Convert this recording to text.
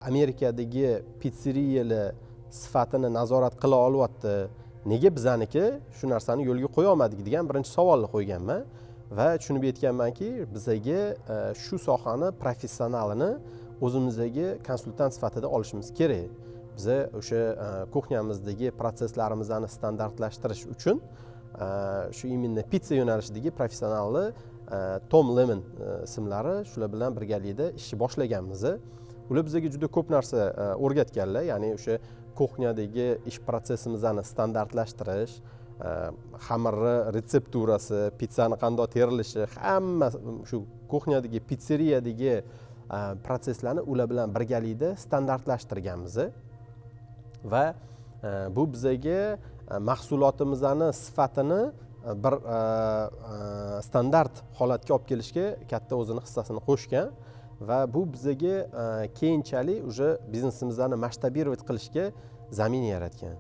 Amerikadagi pizzeriyalar sifatini nazorat qila olyapti. Nega bizaniki shu narsani yo'lga qo'ya olmadik degan birinchi savolni qo'yganman va tushunib yetganmanki, bizaga shu sohani professionalini o'zimizdagi konsultant sifatida olishimiz kerak. Biza o'sha kuxnyamizdagi proseslarimizni standartlashtirish uchun shu imенно pizza yo'nalishidagi professionalni Tom Lemon ismlari shular bilan birgalikda ishni boshlaganmiz. Ular bizga juda ko'p narsa o'rgatganlar, ya'ni o'sha kuxnyadagi ish prosesimizni standartlashtirish, xamirni retsepturasi, pizzani qanday terilishi, hamma shu kuxnyadagi pizzeriyadagi proseslarni ular bilan birgalikda standartlashtirganmiz va bu bizga mahsulotimizni sifatini bir standart holatga olib kelishga katta o'zini hissasini qo'shgan va bu bizga keyinchalik уже biznesimizni masshtabировать qilishga zamin yaratgan.